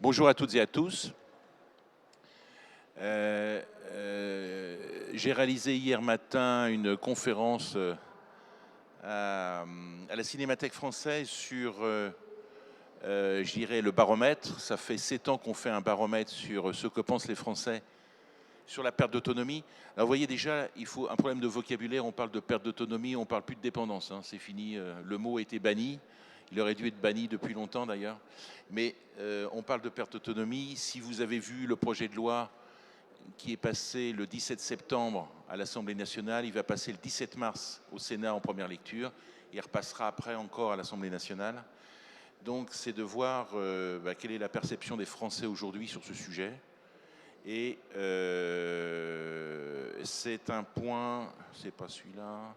Bonjour à toutes et à tous. J'ai réalisé hier matin une conférence à la Cinémathèque française sur, je dirais, le baromètre. Ça fait 7 ans qu'on fait un baromètre sur ce que pensent les Français sur la perte d'autonomie. Alors vous voyez déjà, il faut un problème de vocabulaire. On parle de perte d'autonomie, on ne parle plus de dépendance. Hein. C'est fini, le mot a été banni. Il aurait dû être banni depuis longtemps d'ailleurs. Mais on parle de perte d'autonomie. Si vous avez vu le projet de loi qui est passé le 17 septembre à l'Assemblée nationale, il va passer le 17 mars au Sénat en première lecture. Il repassera après encore à l'Assemblée nationale. Donc c'est de voir quelle est la perception des Français aujourd'hui sur ce sujet. Et c'est un point, c'est pas celui-là,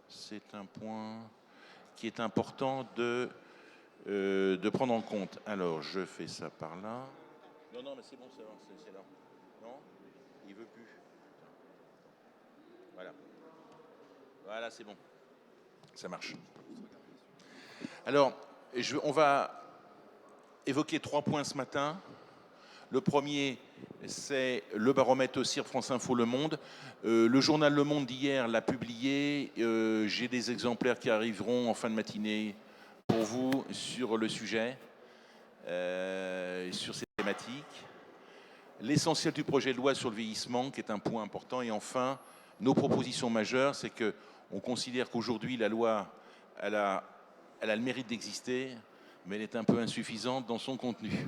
c'est un point qui est important de prendre en compte. Alors, je fais ça par là. Non, non, mais c'est bon, c'est là. Non, il veut plus. Voilà. Voilà, c'est bon. Ça marche. Alors, on va évoquer 3 points ce matin. Le premier, c'est le baromètre CIRF France Info Le Monde. Le journal Le Monde d'hier l'a publié. J'ai des exemplaires qui arriveront en fin de matinée pour vous sur le sujet, sur ces thématiques. L'essentiel du projet de loi sur le vieillissement, qui est un point important. Et enfin, nos propositions majeures, c'est qu'on considère qu'aujourd'hui, la loi, elle a le mérite d'exister, mais elle est un peu insuffisante dans son contenu.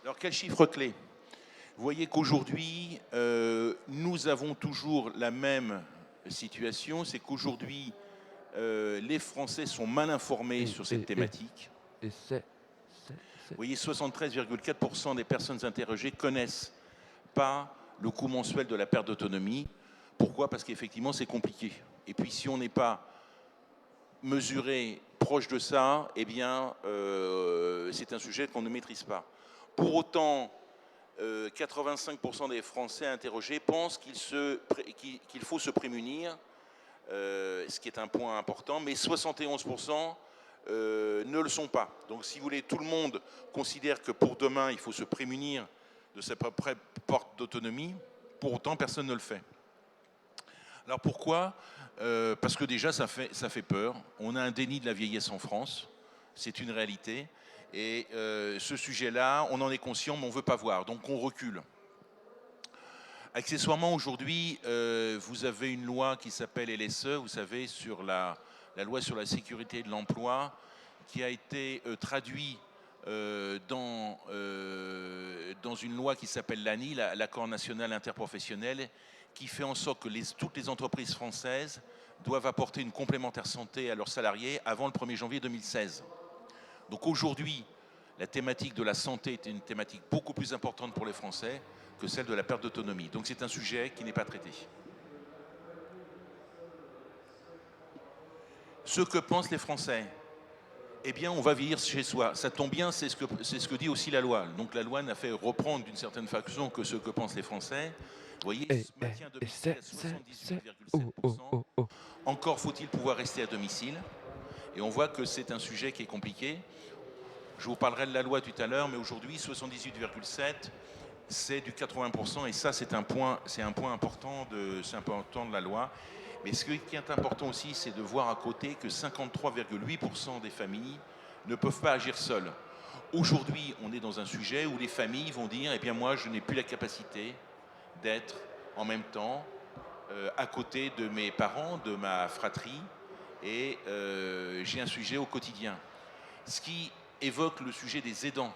Alors, quel chiffre clé ? Vous voyez qu'aujourd'hui, nous avons toujours la même situation, c'est qu'aujourd'hui, les Français sont mal informés sur cette thématique. Vous voyez, 73,4% des personnes interrogées connaissent pas le coût mensuel de la perte d'autonomie. Pourquoi ? Parce qu'effectivement, c'est compliqué. Et puis, si on n'est pas mesuré proche de ça, eh bien, c'est un sujet qu'on ne maîtrise pas. Pour autant, 85% des Français interrogés pensent qu'il faut se prémunir, ce qui est un point important, mais 71% ne le sont pas. Donc si vous voulez, tout le monde considère que pour demain, il faut se prémunir de sa propre porte d'autonomie, pour autant, personne ne le fait. Alors pourquoi ? Parce que déjà, ça fait peur. On a un déni de la vieillesse en France, c'est une réalité. Et ce sujet-là, on en est conscient, mais on ne veut pas voir, donc on recule. Accessoirement, aujourd'hui, vous avez une loi qui s'appelle LSE, vous savez, sur la loi sur la sécurité de l'emploi, qui a été traduite dans une loi qui s'appelle l'ANI, l'accord national interprofessionnel, qui fait en sorte que toutes les entreprises françaises doivent apporter une complémentaire santé à leurs salariés avant le 1er janvier 2016. Donc aujourd'hui, la thématique de la santé est une thématique beaucoup plus importante pour les Français que celle de la perte d'autonomie. Donc c'est un sujet qui n'est pas traité. Ce que pensent les Français, eh bien on va vieillir chez soi. Ça tombe bien, c'est ce que dit aussi la loi. Donc la loi n'a fait reprendre d'une certaine façon que ce que pensent les Français. Vous voyez, maintien à domicile à 78,7%. Encore faut-il pouvoir rester à domicile. Et on voit que c'est un sujet qui est compliqué. Je vous parlerai de la loi tout à l'heure, mais aujourd'hui, 78,7%, c'est du 80%, et ça, c'est un point important de la loi. Mais ce qui est important aussi, c'est de voir à côté que 53,8% des familles ne peuvent pas agir seules. Aujourd'hui, on est dans un sujet où les familles vont dire, eh bien moi, je n'ai plus la capacité d'être en même temps à côté de mes parents, de ma fratrie, et j'ai un sujet au quotidien. Ce qui évoque le sujet des aidants.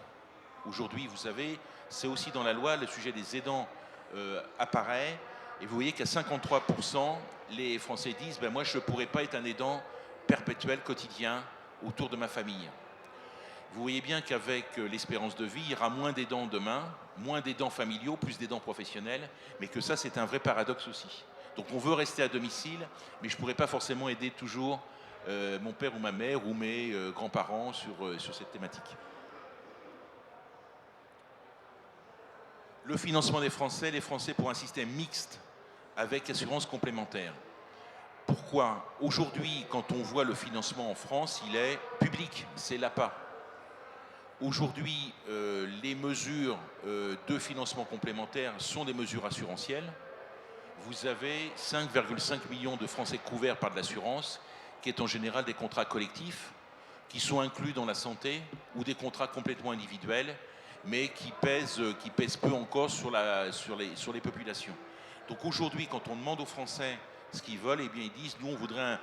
Aujourd'hui, vous savez, c'est aussi dans la loi, le sujet des aidants apparaît. Et vous voyez qu'à 53%, les Français disent ben moi, je ne pourrais pas être un aidant perpétuel, quotidien, autour de ma famille. Vous voyez bien qu'avec l'espérance de vie, il y aura moins d'aidants demain, moins d'aidants familiaux, plus d'aidants professionnels, mais que ça, c'est un vrai paradoxe aussi. Donc on veut rester à domicile, mais je ne pourrais pas forcément aider toujours mon père ou ma mère ou mes grands-parents sur cette thématique. Le financement des Français, les Français pour un système mixte avec assurance complémentaire. Pourquoi? Aujourd'hui, quand on voit le financement en France, il est public, c'est l'APA. Aujourd'hui, les mesures de financement complémentaire sont des mesures assurantielles. Vous avez 5,5 millions de Français couverts par de l'assurance, qui est en général des contrats collectifs, qui sont inclus dans la santé, ou des contrats complètement individuels, mais qui pèsent peu encore sur les populations. Donc aujourd'hui, quand on demande aux Français ce qu'ils veulent, eh bien ils disent, nous on voudrait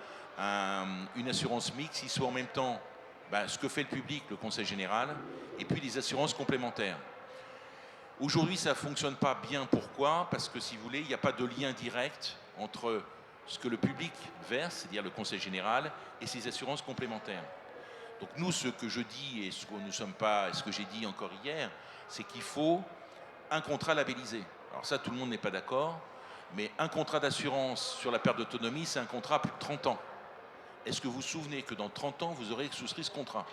une assurance mixte qui soit en même temps ce que fait le public, le Conseil général, et puis des assurances complémentaires. Aujourd'hui, ça ne fonctionne pas bien. Pourquoi? Parce que, si vous voulez, il n'y a pas de lien direct entre ce que le public verse, c'est-à-dire le Conseil général, et ses assurances complémentaires. Donc nous, ce que je dis, et ce que j'ai dit encore hier, c'est qu'il faut un contrat labellisé. Alors ça, tout le monde n'est pas d'accord, mais un contrat d'assurance sur la perte d'autonomie, c'est un contrat à plus de 30 ans. Est-ce que vous vous souvenez que dans 30 ans, vous aurez souscrit ce contrat?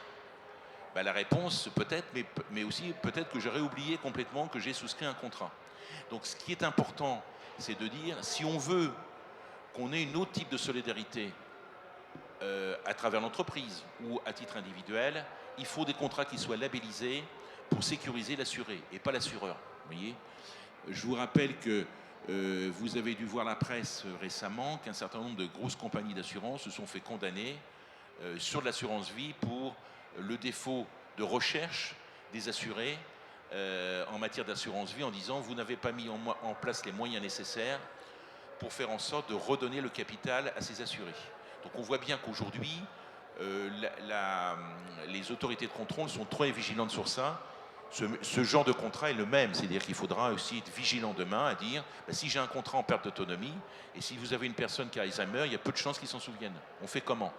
La réponse, peut-être, mais aussi peut-être que j'aurais oublié complètement que j'ai souscrit un contrat. Donc ce qui est important, c'est de dire, si on veut qu'on ait un autre type de solidarité à travers l'entreprise ou à titre individuel, il faut des contrats qui soient labellisés pour sécuriser l'assuré et pas l'assureur. Vous voyez ? Je vous rappelle que vous avez dû voir la presse récemment qu'un certain nombre de grosses compagnies d'assurance se sont fait condamner sur de l'assurance vie pour le défaut de recherche des assurés en matière d'assurance vie, en disant vous n'avez pas mis en place les moyens nécessaires pour faire en sorte de redonner le capital à ces assurés. Donc on voit bien qu'aujourd'hui, les autorités de contrôle sont très vigilantes sur ça. Ce genre de contrat est le même, c'est-à-dire qu'il faudra aussi être vigilant demain à dire si j'ai un contrat en perte d'autonomie et si vous avez une personne qui a Alzheimer, il y a peu de chances qu'ils s'en souviennent. On fait comment?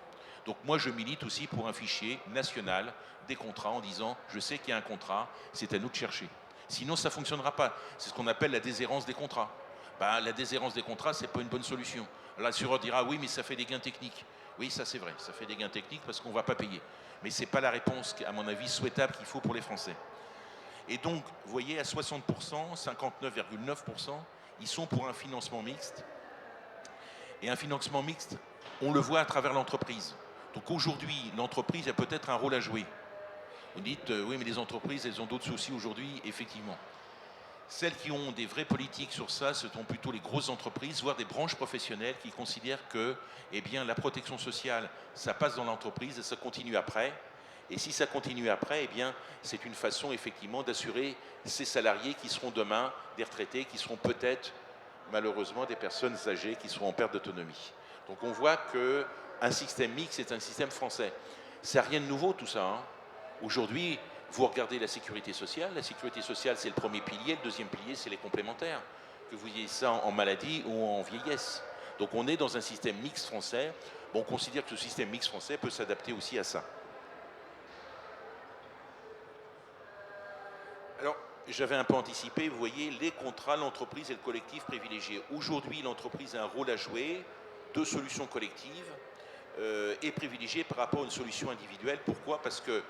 Donc moi je milite aussi pour un fichier national des contrats en disant je sais qu'il y a un contrat, c'est à nous de chercher. Sinon ça ne fonctionnera pas. C'est ce qu'on appelle la déshérence des contrats. La déshérence des contrats, c'est pas une bonne solution. L'assureur dira oui, mais ça fait des gains techniques. Oui, ça c'est vrai, ça fait des gains techniques parce qu'on ne va pas payer. Mais ce n'est pas la réponse, à mon avis, souhaitable qu'il faut pour les Français. Et donc, vous voyez, à 60%, 59,9%, ils sont pour un financement mixte. Et un financement mixte, on le voit à travers l'entreprise. Donc aujourd'hui, l'entreprise a peut-être un rôle à jouer. Vous dites, oui, mais les entreprises, elles ont d'autres soucis aujourd'hui, effectivement. Celles qui ont des vraies politiques sur ça, ce sont plutôt les grosses entreprises, voire des branches professionnelles qui considèrent que la protection sociale, ça passe dans l'entreprise et ça continue après. Et si ça continue après, c'est une façon effectivement d'assurer ces salariés qui seront demain des retraités, qui seront peut-être malheureusement des personnes âgées qui seront en perte d'autonomie. Donc on voit qu'un système mixte est un système français. C'est rien de nouveau tout ça. Aujourd'hui, vous regardez la sécurité sociale, c'est le premier pilier, le deuxième pilier c'est les complémentaires, que vous ayez ça en maladie ou en vieillesse. Donc on est dans un système mixte français, on considère que ce système mixte français peut s'adapter aussi à ça. Alors, j'avais un peu anticipé, vous voyez, les contrats, l'entreprise et le collectif privilégié. Aujourd'hui, l'entreprise a un rôle à jouer de solution collective et privilégiée par rapport à une solution individuelle. Pourquoi? Parce que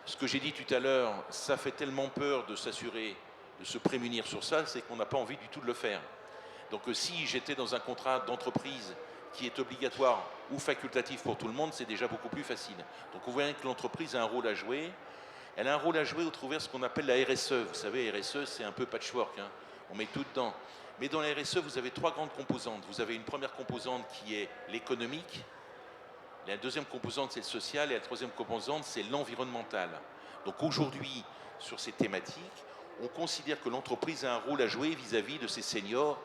ce que j'ai dit tout à l'heure, ça fait tellement peur de s'assurer, de se prémunir sur ça, c'est qu'on n'a pas envie du tout de le faire. Donc si j'étais dans un contrat d'entreprise qui est obligatoire ou facultatif pour tout le monde, c'est déjà beaucoup plus facile. Donc on voit bien que l'entreprise a un rôle à jouer. Elle a un rôle à jouer au travers ce qu'on appelle la RSE. Vous savez, RSE, c'est un peu patchwork, on met tout dedans. Mais dans la RSE, vous avez trois grandes composantes. Vous avez une première composante qui est l'économique, la deuxième composante, c'est le social, et la troisième composante, c'est l'environnemental. Donc aujourd'hui, sur ces thématiques, on considère que l'entreprise a un rôle à jouer vis-à-vis de ces seniors.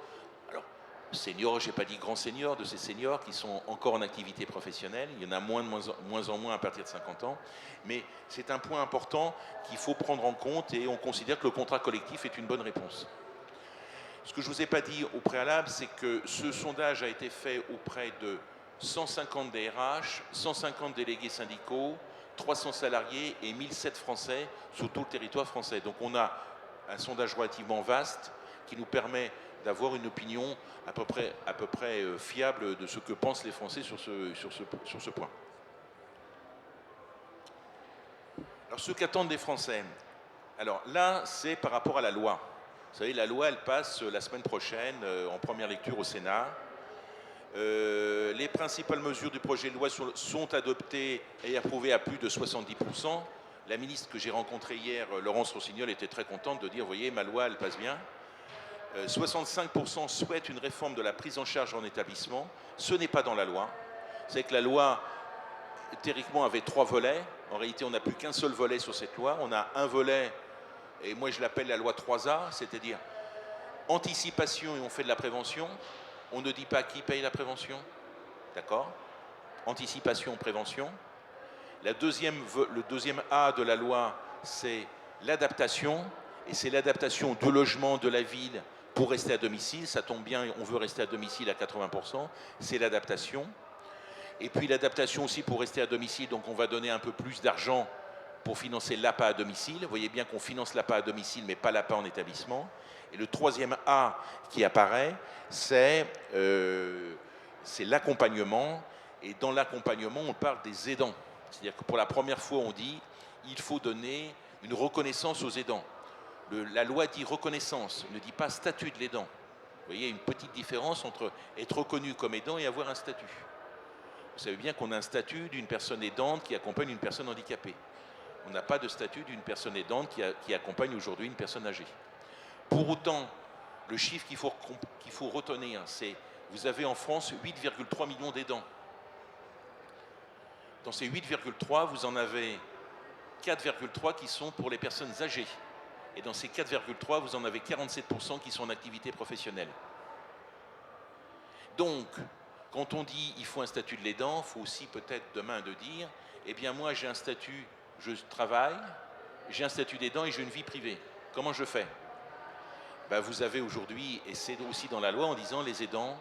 Alors, seniors, je n'ai pas dit grands seniors, de ces seniors qui sont encore en activité professionnelle. Il y en a moins en moins à partir de 50 ans. Mais c'est un point important qu'il faut prendre en compte et on considère que le contrat collectif est une bonne réponse. Ce que je ne vous ai pas dit au préalable, c'est que ce sondage a été fait auprès de 150 DRH, 150 délégués syndicaux, 300 salariés et 1007 Français sur tout le territoire français. Donc on a un sondage relativement vaste qui nous permet d'avoir une opinion à peu près fiable de ce que pensent les Français sur ce point. Alors ce qu'attendent les Français, alors là c'est par rapport à la loi. Vous savez, la loi elle passe la semaine prochaine en première lecture au Sénat. Les principales mesures du projet de loi sont adoptées et approuvées à plus de 70%. La ministre que j'ai rencontrée hier, Laurence Rossignol, était très contente de dire, vous voyez, ma loi, elle passe bien. 65% souhaitent une réforme de la prise en charge en établissement. Ce n'est pas dans la loi. C'est que la loi, théoriquement, avait 3 volets. En réalité, on n'a plus qu'un seul volet sur cette loi. On a un volet, et moi je l'appelle la loi 3A, c'est-à-dire anticipation et on fait de la prévention. On ne dit pas qui paye la prévention. D'accord? Anticipation, prévention. Le deuxième A de la loi, c'est l'adaptation. Et c'est l'adaptation du logement, de la ville pour rester à domicile. Ça tombe bien, on veut rester à domicile à 80%. C'est l'adaptation. Et puis l'adaptation aussi pour rester à domicile. Donc on va donner un peu plus d'argent pour financer l'APA à domicile. Vous voyez bien qu'on finance l'APA à domicile, mais pas l'APA en établissement. Et le troisième A qui apparaît, c'est l'accompagnement. Et dans l'accompagnement, on parle des aidants. C'est-à-dire que pour la première fois, on dit il faut donner une reconnaissance aux aidants. La loi dit reconnaissance, ne dit pas statut de l'aidant. Vous voyez, une petite différence entre être reconnu comme aidant et avoir un statut. Vous savez bien qu'on a un statut d'une personne aidante qui accompagne une personne handicapée. On n'a pas de statut d'une personne aidante qui accompagne aujourd'hui une personne âgée. Pour autant, le chiffre qu'il faut retenir, c'est vous avez en France 8,3 millions d'aidants. Dans ces 8,3, vous en avez 4,3 qui sont pour les personnes âgées. Et dans ces 4,3, vous en avez 47% qui sont en activité professionnelle. Donc, quand on dit il faut un statut de l'aidant, il faut aussi peut-être demain de dire, eh bien moi j'ai un statut, je travaille, j'ai un statut d'aidant et j'ai une vie privée. Comment je fais? Ben, vous avez aujourd'hui, et c'est aussi dans la loi en disant les aidants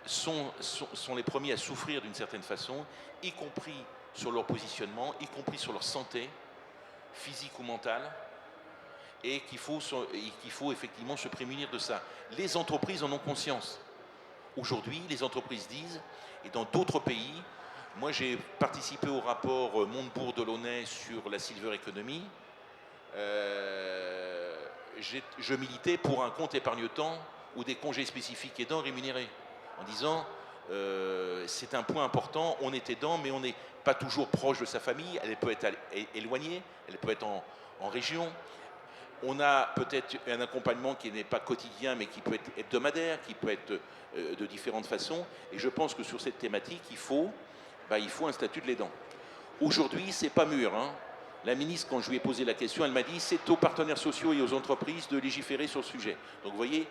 sont les premiers à souffrir d'une certaine façon, y compris sur leur positionnement, y compris sur leur santé, physique ou mentale, et qu'il faut effectivement se prémunir de ça. Les entreprises en ont conscience. Aujourd'hui, les entreprises disent, et dans d'autres pays, moi j'ai participé au rapport Montebourg-Delaunay sur la silver economy, je militais pour un compte épargne-temps ou des congés spécifiques aidants rémunérés, en disant c'est un point important, on est aidant, mais on n'est pas toujours proche de sa famille, elle peut être éloignée, elle peut être en région. On a peut-être un accompagnement qui n'est pas quotidien, mais qui peut être hebdomadaire, qui peut être de différentes façons. Et je pense que sur cette thématique, il faut un statut de l'aidant. Aujourd'hui, c'est pas mûr. Hein. La ministre, quand je lui ai posé la question, elle m'a dit c'est aux partenaires sociaux et aux entreprises de légiférer sur le sujet. Donc vous voyez,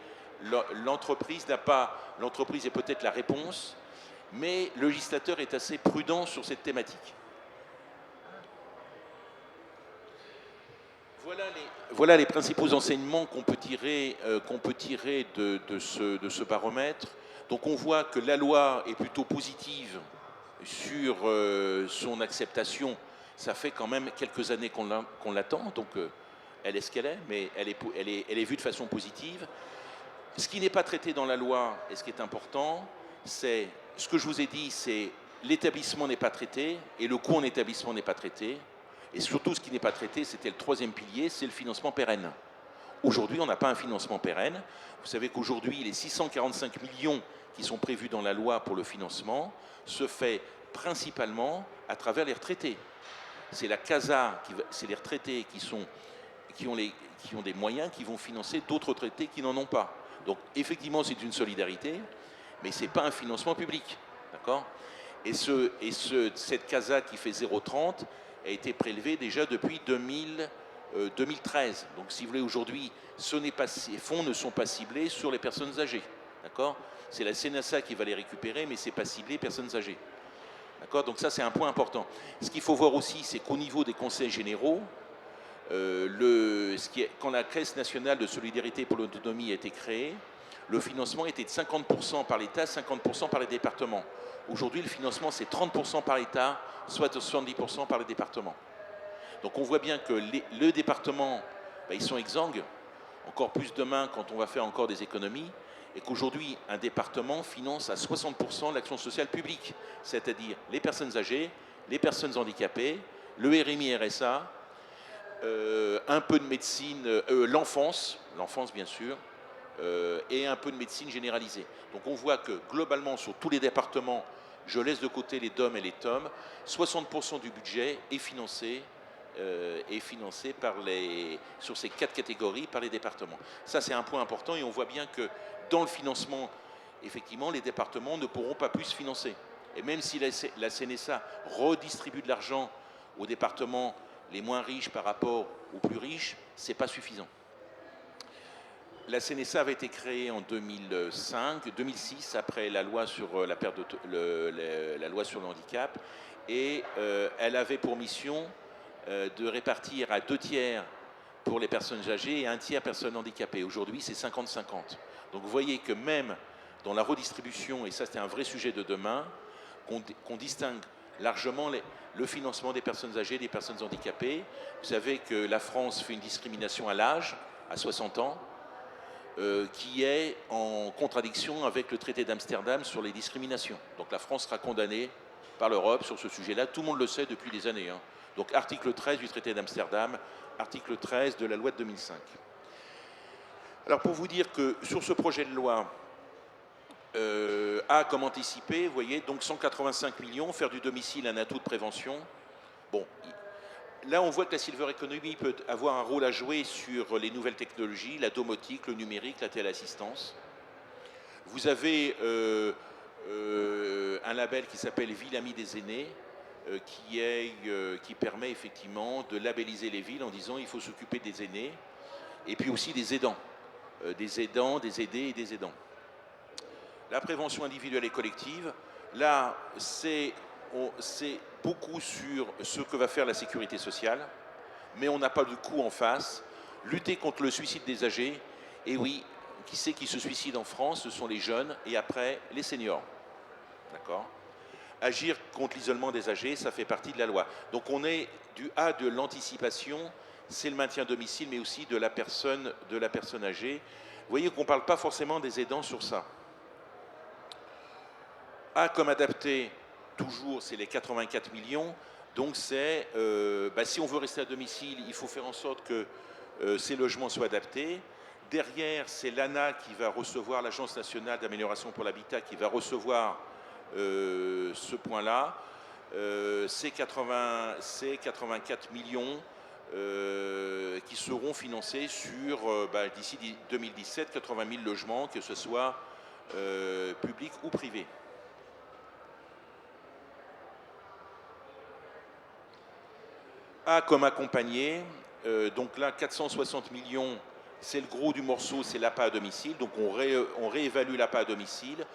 l'entreprise est peut-être la réponse, mais le législateur est assez prudent sur cette thématique. Voilà les principaux enseignements qu'on peut tirer de ce baromètre. Donc on voit que la loi est plutôt positive sur son acceptation. Ça fait quand même quelques années qu'on l'attend, donc elle est ce qu'elle est, mais elle est vue de façon positive. Ce qui n'est pas traité dans la loi, et ce qui est important, c'est ce que je vous ai dit, c'est l'établissement n'est pas traité, et le coût en établissement n'est pas traité. Et surtout, ce qui n'est pas traité, c'était le troisième pilier, c'est le financement pérenne. Aujourd'hui, on n'a pas un financement pérenne. Vous savez qu'aujourd'hui, les 645 millions qui sont prévus dans la loi pour le financement se fait principalement à travers les retraités. C'est la CASA, c'est les retraités qui ont des moyens, qui vont financer d'autres retraités qui n'en ont pas. Donc, effectivement, c'est une solidarité, mais ce n'est pas un financement public. D'accord ? Et cette CASA qui fait 0,30 a été prélevée déjà depuis 2013. Donc, si vous voulez, aujourd'hui, ces fonds ne sont pas ciblés sur les personnes âgées. D'accord ? C'est la CNSA qui va les récupérer, mais ce n'est pas ciblé personnes âgées. D'accord ? Donc ça, c'est un point important. Ce qu'il faut voir aussi, c'est qu'au niveau des conseils généraux, quand la Caisse nationale de solidarité pour l'autonomie a été créée, le financement était de 50% par l'État, 50% par les départements. Aujourd'hui, le financement, c'est 30% par l'État, soit 70% par les départements. Donc on voit bien que le département, ils sont exsangues, encore plus demain quand on va faire encore des économies, et qu'aujourd'hui, un département finance à 60% l'action sociale publique, c'est-à-dire les personnes âgées, les personnes handicapées, le RMI-RSA, un peu de médecine, l'enfance bien sûr, et un peu de médecine généralisée. Donc on voit que globalement sur tous les départements, je laisse de côté les DOM et les TOM, 60% du budget est financé sur ces 4 catégories par les départements. Ça c'est un point important et on voit bien que dans le financement, effectivement, les départements ne pourront pas plus se financer. Et même si la CNSA redistribue de l'argent aux départements les moins riches par rapport aux plus riches, ce n'est pas suffisant. La CNSA avait été créée en 2006, après la loi sur la loi sur le handicap, et elle avait pour mission de répartir à 2 tiers pour les personnes âgées et 1 tiers personnes handicapées. Aujourd'hui, c'est 50-50. Donc vous voyez que même dans la redistribution, et ça c'est un vrai sujet de demain, qu'on distingue largement le financement des personnes âgées et des personnes handicapées. Vous savez que la France fait une discrimination à l'âge, à 60 ans, qui est en contradiction avec le traité d'Amsterdam sur les discriminations. Donc la France sera condamnée par l'Europe sur ce sujet-là. Tout le monde le sait depuis des années. Hein. Donc article 13 du traité d'Amsterdam, article 13 de la loi de 2005. Alors pour vous dire que sur ce projet de loi, A comme anticipé, vous voyez, donc 185 millions, faire du domicile un atout de prévention. Bon, là, on voit que la Silver Economy peut avoir un rôle à jouer sur les nouvelles technologies, la domotique, le numérique, la téléassistance. Vous avez un label qui s'appelle Ville Amie des aînés, qui permet effectivement de labelliser les villes en disant il faut s'occuper des aînés, et puis aussi des aidants, des aidés et des aidants. La prévention individuelle et collective, là, c'est beaucoup sur ce que va faire la sécurité sociale, mais on n'a pas de coup en face. Lutter contre le suicide des âgés, et oui, qui c'est qui se suicide en France? Ce sont les jeunes et après les seniors. D'accord? Agir contre l'isolement des âgés, ça fait partie de la loi. Donc on est du A de l'anticipation, c'est le maintien à domicile, mais aussi de la personne âgée. Vous voyez qu'on ne parle pas forcément des aidants sur ça. A comme adapté, toujours, c'est les 84 millions. Donc c'est, si on veut rester à domicile, il faut faire en sorte que ces logements soient adaptés. Derrière, c'est l'ANA qui va recevoir, l'Agence nationale d'amélioration pour l'habitat, qui va recevoir ce point-là. C'est 84 millions qui seront financés sur, d'ici 2017, 80 000 logements, que ce soit publics ou privés. A comme accompagné, donc là 460 millions, c'est le gros du morceau, c'est l'APA à domicile, donc on réévalue l'APA à domicile,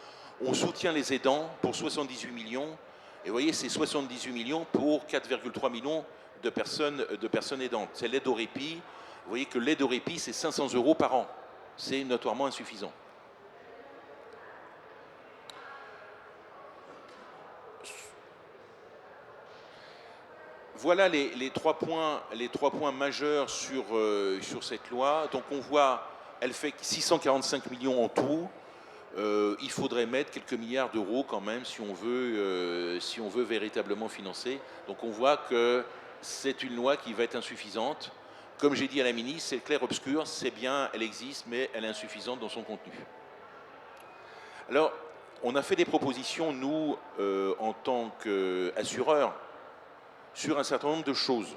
on soutient les aidants pour 78 millions, et vous voyez c'est 78 millions pour 4,3 millions de personnes aidantes. C'est l'aide au répit, vous voyez que l'aide au répit c'est 500 € par an, c'est notoirement insuffisant. Voilà les trois points majeurs sur cette loi. Donc on voit, elle fait 645 millions en tout. Il faudrait mettre quelques milliards d'euros quand même si on veut véritablement financer. Donc on voit que c'est une loi qui va être insuffisante. Comme j'ai dit à la ministre, c'est clair-obscur, c'est bien, elle existe, mais elle est insuffisante dans son contenu. Alors, on a fait des propositions, nous, en tant qu'assureurs, sur un certain nombre de choses.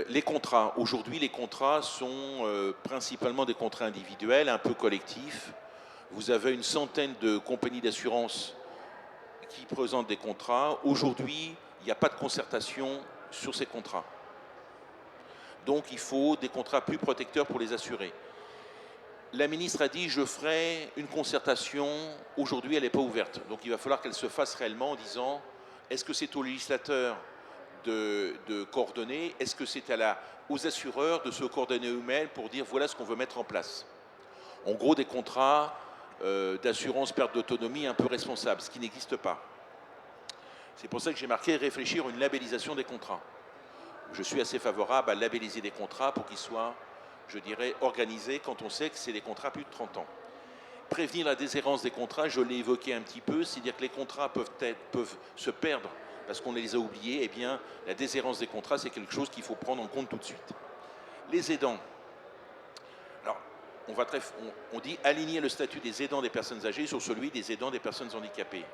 Les contrats. Aujourd'hui, les contrats sont principalement des contrats individuels, un peu collectifs. Vous avez une centaine de compagnies d'assurance qui présentent des contrats. Aujourd'hui, il n'y a pas de concertation sur ces contrats. Donc, il faut des contrats plus protecteurs pour les assurés. La ministre a dit, je ferai une concertation. Aujourd'hui, elle n'est pas ouverte. Donc, il va falloir qu'elle se fasse réellement en disant, est-ce que c'est au législateur de coordonner? Est-ce que c'est aux assureurs de se coordonner eux-mêmes pour dire voilà ce qu'on veut mettre en place? En gros, des contrats d'assurance perte d'autonomie un peu responsables, ce qui n'existe pas. C'est pour ça que j'ai marqué réfléchir à une labellisation des contrats. Je suis assez favorable à labelliser des contrats pour qu'ils soient, je dirais, organisés quand on sait que c'est des contrats plus de 30 ans. Prévenir la déshérence des contrats, je l'ai évoqué un petit peu, c'est-à-dire que les contrats peuvent se perdre parce qu'on les a oubliés. Eh bien, la déshérence des contrats, c'est quelque chose qu'il faut prendre en compte tout de suite. Les aidants. on dit aligner le statut des aidants des personnes âgées sur celui des aidants des personnes handicapées,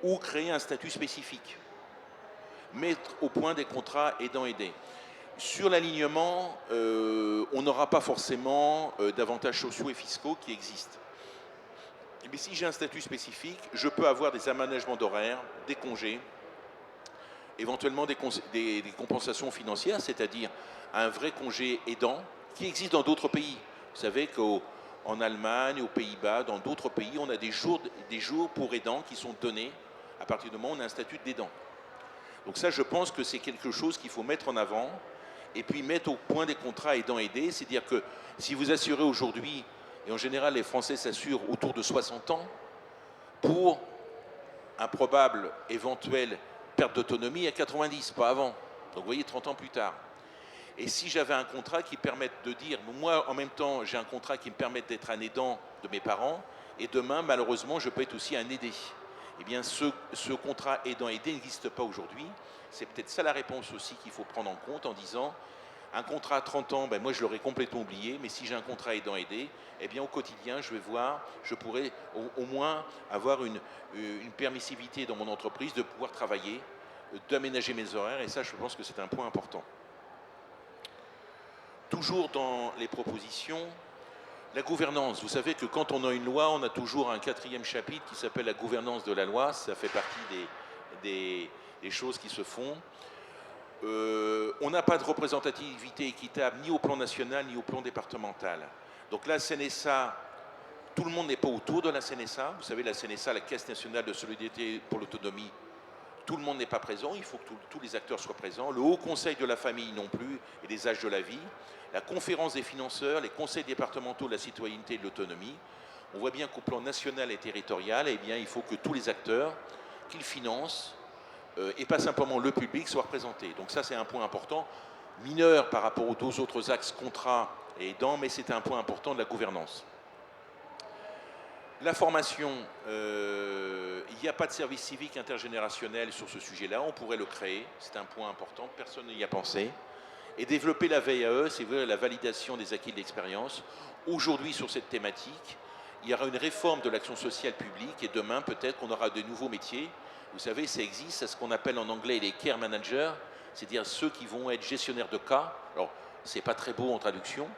ou créer un statut spécifique, mettre au point des contrats aidant-aidé. Sur l'alignement, on n'aura pas forcément d'avantages sociaux et fiscaux qui existent. Mais si j'ai un statut spécifique, je peux avoir des aménagements d'horaire, des congés, éventuellement des compensations financières, c'est-à-dire un vrai congé aidant qui existe dans d'autres pays. Vous savez qu'en Allemagne, aux Pays-Bas, dans d'autres pays, on a des jours pour aidants qui sont donnés à partir du moment où on a un statut d'aidant. Donc ça, je pense que c'est quelque chose qu'il faut mettre en avant et puis mettre au point des contrats aidant-aidés. C'est-à-dire que si vous assurez aujourd'hui, et en général les Français s'assurent autour de 60 ans, pour un probable éventuel perte d'autonomie à 90, pas avant. Donc vous voyez, 30 ans plus tard. Et si j'avais un contrat qui permette de dire, moi en même temps j'ai un contrat qui me permet d'être un aidant de mes parents, et demain malheureusement je peux être aussi un aidé. Eh bien ce contrat aidant-aidé n'existe pas aujourd'hui. C'est peut-être ça la réponse aussi qu'il faut prendre en compte en disant, un contrat à 30 ans, ben moi je l'aurais complètement oublié, mais si j'ai un contrat aidant-aidé, eh bien au quotidien je vais voir, je pourrais au moins avoir une permissivité dans mon entreprise de pouvoir travailler, d'aménager mes horaires, et ça je pense que c'est un point important. Toujours dans les propositions, la gouvernance. Vous savez que quand on a une loi, on a toujours un 4e chapitre qui s'appelle la gouvernance de la loi. Ça fait partie des choses qui se font. On n'a pas de représentativité équitable ni au plan national ni au plan départemental. Donc la CNSA, tout le monde n'est pas autour de la CNSA. Vous savez, la CNSA, la Caisse nationale de solidarité pour l'autonomie, tout le monde n'est pas présent, il faut que tous les acteurs soient présents. Le Haut Conseil de la famille non plus et des âges de la vie. La conférence des financeurs, les conseils départementaux de la citoyenneté et de l'autonomie. On voit bien qu'au plan national et territorial, eh bien, il faut que tous les acteurs qu'ils financent, et pas simplement le public, soient représentés. Donc ça, c'est un point important, mineur par rapport aux 2 autres axes contrats et aidants, mais c'est un point important de la gouvernance. La formation, il n'y a pas de service civique intergénérationnel sur ce sujet-là, on pourrait le créer, c'est un point important, personne n'y a pensé. Et développer la VAE, c'est la validation des acquis de l'expérience. Aujourd'hui, sur cette thématique, il y aura une réforme de l'action sociale publique et demain, peut-être qu'on aura de nouveaux métiers. Vous savez, ça existe, c'est ce qu'on appelle en anglais les care managers, c'est-à-dire ceux qui vont être gestionnaires de cas. Alors, c'est pas très beau en traduction,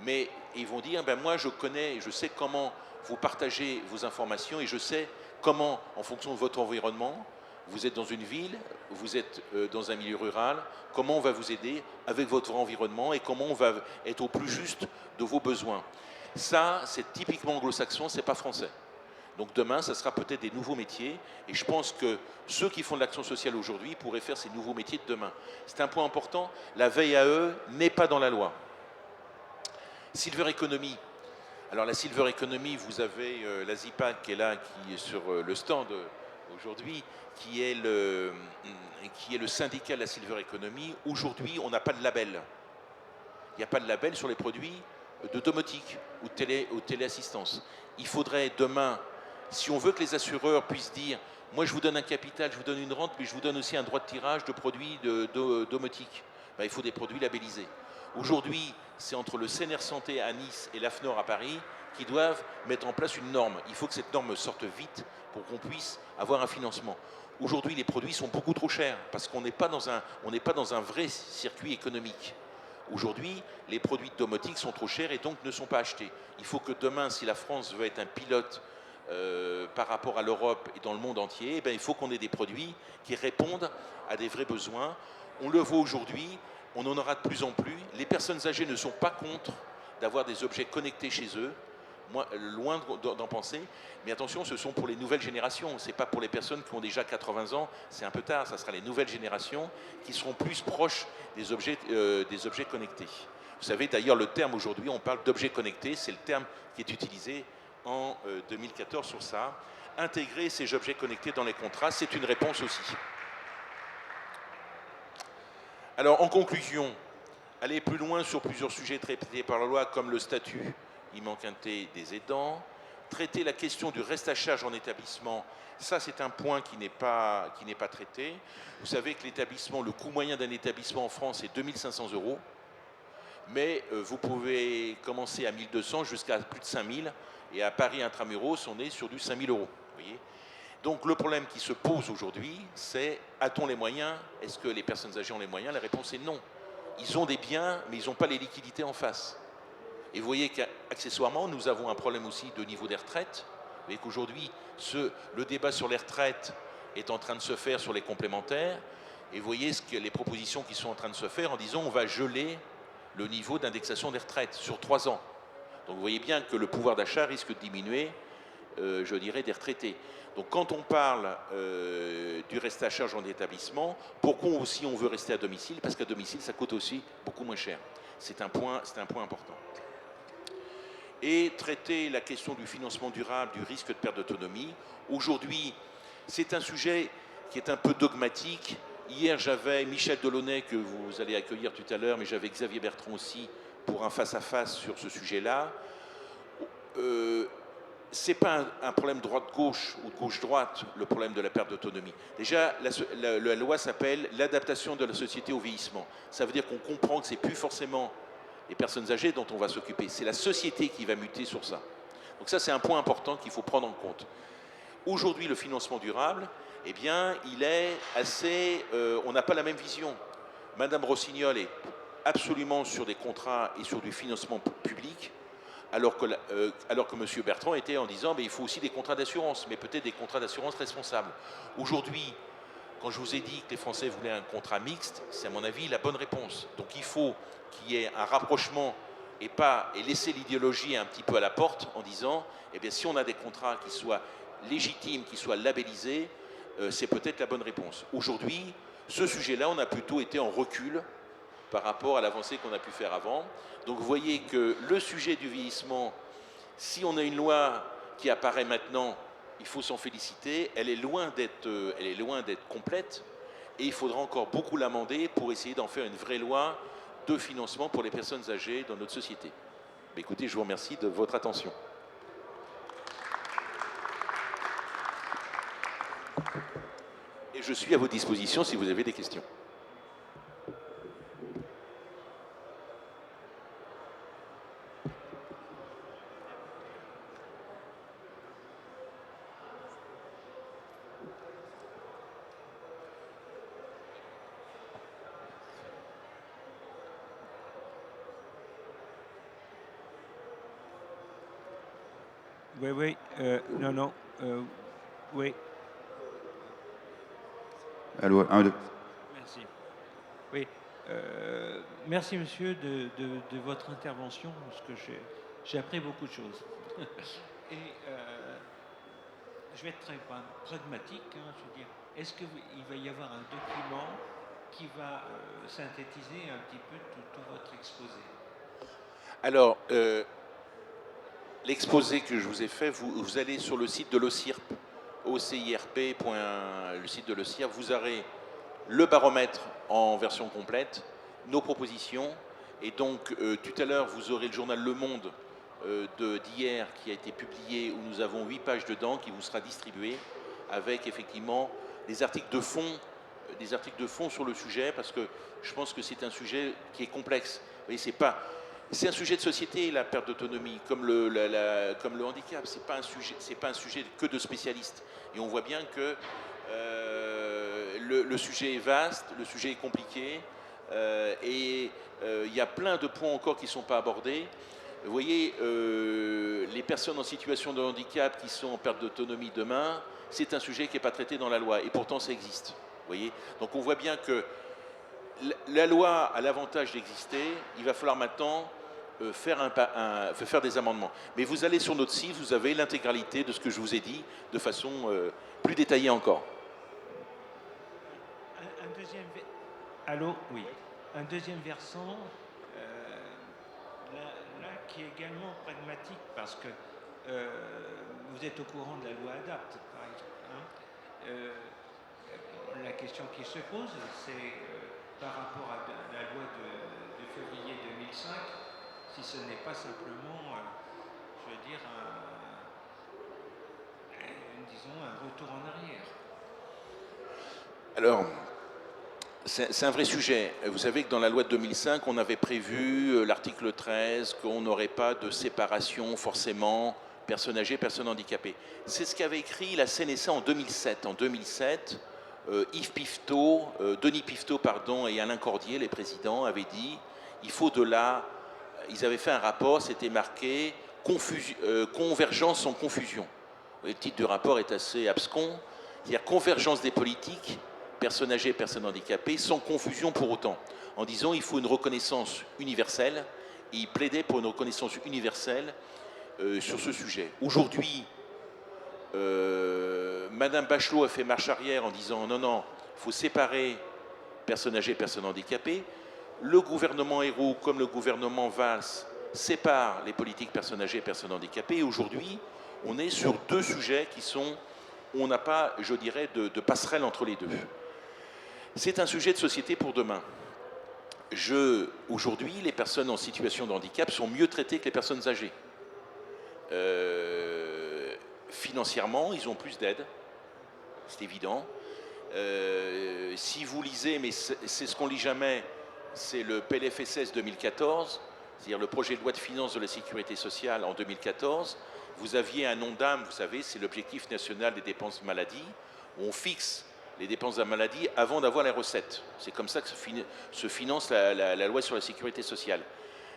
mais ils vont dire, ben moi je connais, je sais comment vous partagez vos informations et je sais comment, en fonction de votre environnement, vous êtes dans une ville, vous êtes dans un milieu rural, comment on va vous aider avec votre environnement et comment on va être au plus juste de vos besoins. Ça, c'est typiquement anglo-saxon, c'est pas français. Donc demain, ça sera peut-être des nouveaux métiers et je pense que ceux qui font de l'action sociale aujourd'hui pourraient faire ces nouveaux métiers de demain. C'est un point important, la VAE n'est pas dans la loi. Silver Economy. Alors la Silver Economy, vous avez la ZIPAC qui est là, qui est sur le stand aujourd'hui, qui est le syndicat de la Silver Economy. Aujourd'hui, on n'a pas de label. Il n'y a pas de label sur les produits de domotique ou de téléassistance. Il faudrait demain, si on veut que les assureurs puissent dire « moi je vous donne un capital, je vous donne une rente, mais je vous donne aussi un droit de tirage de produits de domotique », ben, il faut des produits labellisés. Aujourd'hui, c'est entre le CNR Santé à Nice et l'AFNOR à Paris qui doivent mettre en place une norme. Il faut que cette norme sorte vite pour qu'on puisse avoir un financement. Aujourd'hui, les produits sont beaucoup trop chers parce qu'on n'est pas dans un vrai circuit économique. Aujourd'hui, les produits de domotique sont trop chers et donc ne sont pas achetés. Il faut que demain, si la France veut être un pilote par rapport à l'Europe et dans le monde entier, eh bien, il faut qu'on ait des produits qui répondent à des vrais besoins. On le voit aujourd'hui, on en aura de plus en plus. Les personnes âgées ne sont pas contre d'avoir des objets connectés chez eux, loin d'en penser, mais attention, ce sont pour les nouvelles générations, ce n'est pas pour les personnes qui ont déjà 80 ans, c'est un peu tard, ça sera les nouvelles générations qui seront plus proches des objets connectés. Vous savez d'ailleurs le terme aujourd'hui, on parle d'objets connectés, c'est le terme qui est utilisé en 2014 sur ça. Intégrer ces objets connectés dans les contrats, c'est une réponse aussi. Alors en conclusion, aller plus loin sur plusieurs sujets traités par la loi comme le statut immanquanté des aidants, traiter la question du reste à charge en établissement, ça c'est un point qui n'est pas traité. Vous savez que l'établissement, le coût moyen d'un établissement en France est 2 500 €. mais vous pouvez commencer à 1200 jusqu'à plus de 5000, et à Paris Intramuros, on est sur du 5000 euros. Vous voyez. Donc le problème qui se pose aujourd'hui, c'est a-t-on les moyens? Est-ce que les personnes âgées ont les moyens? La réponse est non. Ils ont des biens, mais ils n'ont pas les liquidités en face. Et vous voyez qu'accessoirement, nous avons un problème aussi de niveau des retraites. Vous voyez qu'aujourd'hui, le débat sur les retraites est en train de se faire sur les complémentaires. Et vous voyez les propositions qui sont en train de se faire en disant on va geler le niveau d'indexation des retraites sur 3 ans. Donc vous voyez bien que le pouvoir d'achat risque de diminuer, je dirais, des retraités. Donc quand on parle du reste à charge en établissement, pourquoi aussi on veut rester à domicile? Parce qu'à domicile, ça coûte aussi beaucoup moins cher. C'est un point important. Et traiter la question du financement durable, du risque de perte d'autonomie. Aujourd'hui, c'est un sujet qui est un peu dogmatique. Hier, j'avais Michel Delaunay, que vous allez accueillir tout à l'heure, mais j'avais Xavier Bertrand aussi pour un face-à-face sur ce sujet-là. Ce n'est pas un problème droite-gauche ou de gauche-droite, le problème de la perte d'autonomie. Déjà, la loi s'appelle l'adaptation de la société au vieillissement. Ça veut dire qu'on comprend que ce n'est plus forcément les personnes âgées dont on va s'occuper. C'est la société qui va muter sur ça. Donc ça, c'est un point important qu'il faut prendre en compte. Aujourd'hui, le financement durable, eh bien, il est assez... on n'a pas la même vision. Madame Rossignol est absolument sur des contrats et sur du financement public, alors que M. Bertrand était en disant il faut aussi des contrats d'assurance, mais peut-être des contrats d'assurance responsables. Aujourd'hui, quand je vous ai dit que les Français voulaient un contrat mixte, c'est à mon avis la bonne réponse. Donc il faut qu'il y ait un rapprochement et laisser l'idéologie un petit peu à la porte en disant eh bien, si on a des contrats qui soient légitimes, qui soient labellisés, c'est peut-être la bonne réponse. Aujourd'hui, ce sujet-là, on a plutôt été en recul par rapport à l'avancée qu'on a pu faire avant. Donc vous voyez que le sujet du vieillissement, si on a une loi qui apparaît maintenant, il faut s'en féliciter, elle est loin d'être complète, et il faudra encore beaucoup l'amender pour essayer d'en faire une vraie loi de financement pour les personnes âgées dans notre société. Mais écoutez, je vous remercie de votre attention. Et je suis à votre disposition si vous avez des questions. Oui, non, oui. Allô, 1, 2. Merci. Oui, merci monsieur de votre intervention, parce que j'ai appris beaucoup de choses. Et je vais être très pragmatique, hein, je veux dire, est-ce qu'il va y avoir un document qui va synthétiser un petit peu tout votre exposé? Alors, l'exposé que je vous ai fait, vous allez sur le site de l'OCIRP, ocirp. Le site de l'OCIRP, vous aurez le baromètre en version complète, nos propositions, et donc tout à l'heure, vous aurez le journal Le Monde d'hier qui a été publié, où nous avons 8 pages dedans, qui vous sera distribué, avec effectivement des articles de fond sur le sujet, parce que je pense que c'est un sujet qui est complexe. Vous voyez, c'est un sujet de société, la perte d'autonomie, comme le handicap. C'est pas un sujet que de spécialistes. Et on voit bien que le sujet est vaste, le sujet est compliqué, et il y a plein de points encore qui ne sont pas abordés. Vous voyez, les personnes en situation de handicap qui sont en perte d'autonomie demain, c'est un sujet qui n'est pas traité dans la loi, et pourtant ça existe. Vous voyez, donc on voit bien que la loi a l'avantage d'exister, il va falloir maintenant faire des amendements. Mais vous allez sur notre site, vous avez l'intégralité de ce que je vous ai dit, de façon plus détaillée encore. Allô? Oui. Un deuxième versant, là, qui est également pragmatique, parce que vous êtes au courant de la loi ADAPT, par exemple. Hein, la question qui se pose, c'est par rapport à la loi de février 2005, si ce n'est pas simplement, je veux dire, disons, un retour en arrière. Alors, C'est un vrai sujet. Vous savez que dans la loi de 2005, on avait prévu l'article 13, qu'on n'aurait pas de séparation forcément personnes âgées, personnes handicapées. C'est ce qu'avait écrit la CNSA en 2007. En 2007, Yves Pifteau, Denis Pifteau pardon, et Alain Cordier, les présidents, avaient dit il faut de là. Ils avaient fait un rapport, c'était marqué convergence sans confusion. Le titre du rapport est assez abscon, c'est-à-dire convergence des politiques, personnes âgées, personnes handicapées, sans confusion pour autant, en disant il faut une reconnaissance universelle, et il plaidait pour une reconnaissance universelle sur ce sujet. Aujourd'hui, Madame Bachelot a fait marche arrière en disant non, non, il faut séparer personnes âgées, personnes handicapées. Le gouvernement Ayrault, comme le gouvernement Valls, sépare les politiques personnes âgées et personnes handicapées. Et aujourd'hui, on est sur deux sujets qui sont, on n'a pas, je dirais, de passerelle entre les deux. C'est un sujet de société pour demain. Aujourd'hui, les personnes en situation de handicap sont mieux traitées que les personnes âgées. Financièrement, ils ont plus d'aide, c'est évident. Si vous lisez, mais c'est ce qu'on lit jamais, c'est le PLFSS 2014, c'est-à-dire le projet de loi de finances de la sécurité sociale en 2014. Vous aviez un ONDAM, vous savez, c'est l'objectif national des dépenses de maladie, où on fixe les dépenses de la maladie avant d'avoir les recettes. C'est comme ça que se finance la loi sur la sécurité sociale.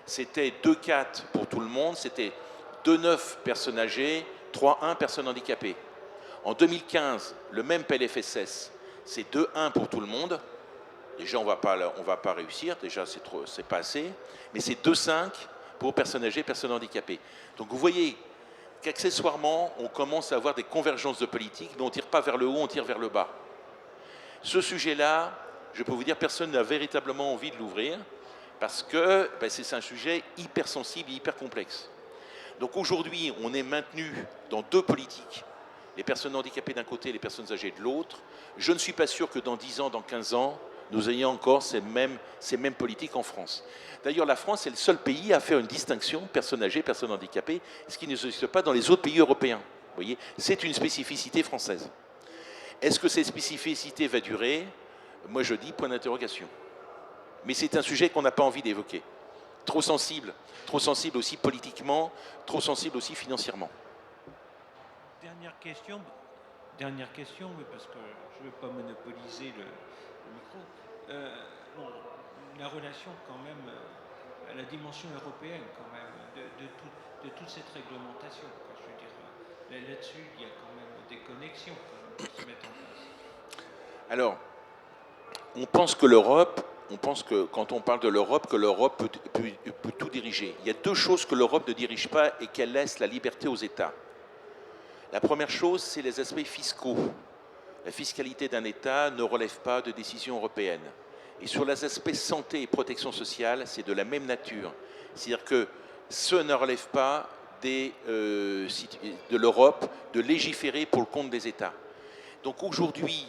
C'était 2,4 pour tout le monde, c'était 2,9 personnes âgées, 3,1 personnes handicapées. En 2015, le même PLFSS, c'est 2,1 pour tout le monde. Déjà, on ne va pas réussir, déjà, c'est pas assez. Mais c'est 2,5 pour personnes âgées, personnes handicapées. Donc vous voyez qu'accessoirement, on commence à avoir des convergences de politique, mais on ne tire pas vers le haut, on tire vers le bas. Ce sujet-là, je peux vous dire, personne n'a véritablement envie de l'ouvrir, parce que c'est un sujet hyper sensible et hyper complexe. Donc aujourd'hui, on est maintenu dans deux politiques, les personnes handicapées d'un côté et les personnes âgées de l'autre. Je ne suis pas sûr que dans 10 ans, dans 15 ans, nous ayons encore ces mêmes politiques en France. D'ailleurs, la France est le seul pays à faire une distinction personnes âgées, personnes handicapées, ce qui n'existe pas dans les autres pays européens. Vous voyez, c'est une spécificité française. Est-ce que cette spécificité va durer? Moi, je dis point d'interrogation. Mais c'est un sujet qu'on n'a pas envie d'évoquer. Trop sensible aussi politiquement, trop sensible aussi financièrement. Dernière question, oui, parce que je ne veux pas monopoliser le micro. La relation quand même à la dimension européenne quand même de toute cette réglementation. Je veux dire, là-dessus, il y a quand même des connexions qui se mettent en place. Alors, on pense que quand on parle de l'Europe, que l'Europe peut tout diriger. Il y a deux choses que l'Europe ne dirige pas et qu'elle laisse la liberté aux États. La première chose, c'est les aspects fiscaux. La fiscalité d'un État ne relève pas de décisions européennes. Et sur les aspects santé et protection sociale, c'est de la même nature. C'est-à-dire que ce ne relève pas de l'Europe de légiférer pour le compte des États. Donc aujourd'hui,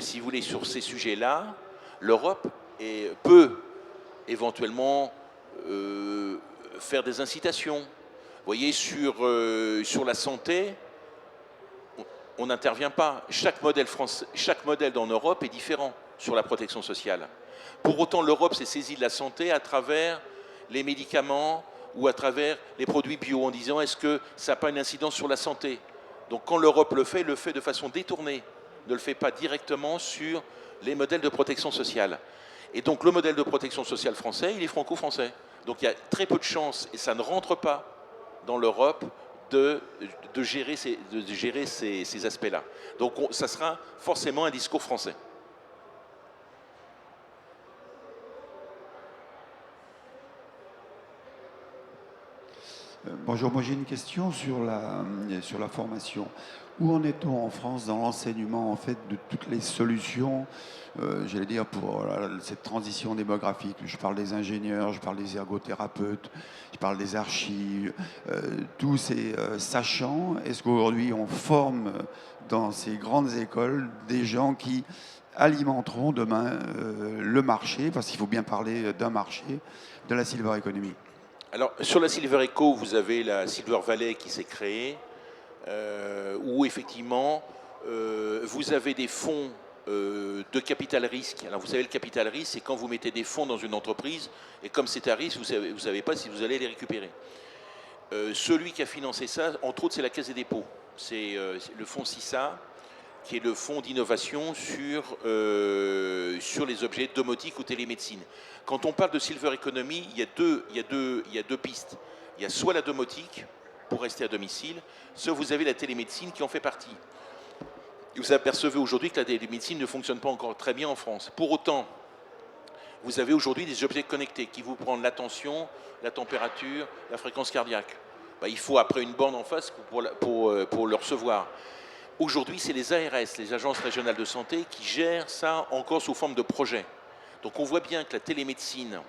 si vous voulez, sur ces sujets-là, l'Europe peut éventuellement faire des incitations. Vous voyez, sur la santé, on n'intervient pas. Chaque modèle en Europe est différent sur la protection sociale. Pour autant, l'Europe s'est saisie de la santé à travers les médicaments ou à travers les produits bio, en disant est-ce que ça n'a pas une incidence sur la santé? Donc quand l'Europe le fait de façon détournée, ne le fait pas directement sur les modèles de protection sociale. Et donc le modèle de protection sociale français, il est franco-français. Donc il y a très peu de chances, et ça ne rentre pas dans l'Europe, de gérer ces aspects-là. Donc ça sera forcément un discours français. Bonjour, moi j'ai une question sur la formation. Où en est-on en France dans l'enseignement en fait de toutes les solutions, j'allais dire pour cette transition démographique? Je parle des ingénieurs, je parle des ergothérapeutes, je parle des archives, tous ces sachants. Est-ce qu'aujourd'hui on forme dans ces grandes écoles des gens qui alimenteront demain le marché, parce qu'il faut bien parler d'un marché, de la silver economy? Alors, sur la Silver Eco, vous avez la Silver Valley qui s'est créée, où effectivement, vous avez des fonds de capital risque. Alors vous savez, le capital risque, c'est quand vous mettez des fonds dans une entreprise, et comme c'est à risque, vous ne savez pas si vous allez les récupérer. Celui qui a financé ça, entre autres, c'est la Caisse des dépôts. C'est le fonds CISA, qui est le fonds d'innovation sur les objets domotiques ou télémédecine. Quand on parle de silver economy, il y a deux pistes. Il y a soit la domotique, pour rester à domicile, soit vous avez la télémédecine qui en fait partie. Vous apercevez aujourd'hui que la télémédecine ne fonctionne pas encore très bien en France. Pour autant, vous avez aujourd'hui des objets connectés qui vous prennent la tension, la température, la fréquence cardiaque. Il faut après une borne en face pour le recevoir. Aujourd'hui, c'est les ARS, les agences régionales de santé, qui gèrent ça encore sous forme de projet. Donc on voit bien que la télémédecine,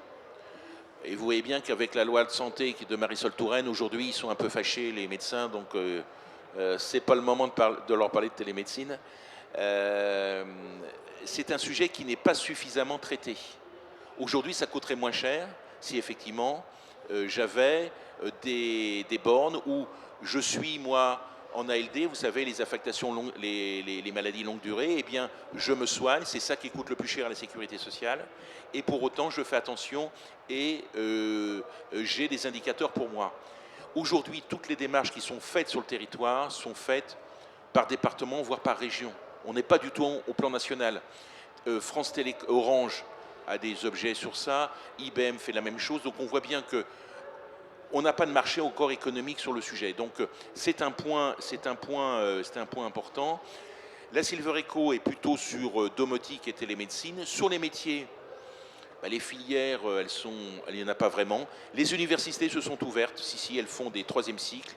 et vous voyez bien qu'avec la loi de santé de Marisol Touraine, aujourd'hui, ils sont un peu fâchés, les médecins, donc c'est pas le moment de leur parler de télémédecine. C'est un sujet qui n'est pas suffisamment traité. Aujourd'hui, ça coûterait moins cher si effectivement j'avais des bornes où je suis, moi, en ALD, vous savez, les affectations, les maladies longue durée, eh bien, je me soigne, c'est ça qui coûte le plus cher à la sécurité sociale, et pour autant, je fais attention et j'ai des indicateurs pour moi. Aujourd'hui, toutes les démarches qui sont faites sur le territoire sont faites par département, voire par région. On n'est pas du tout au plan national. France Télé, Orange a des objets sur ça, IBM fait la même chose, donc on voit bien que on n'a pas de marché encore économique sur le sujet. Donc c'est un point important. La Silver Eco est plutôt sur domotique et télémédecine. Sur les métiers, les filières, il n'y en a pas vraiment. Les universités se sont ouvertes. Si, elles font des troisième cycles,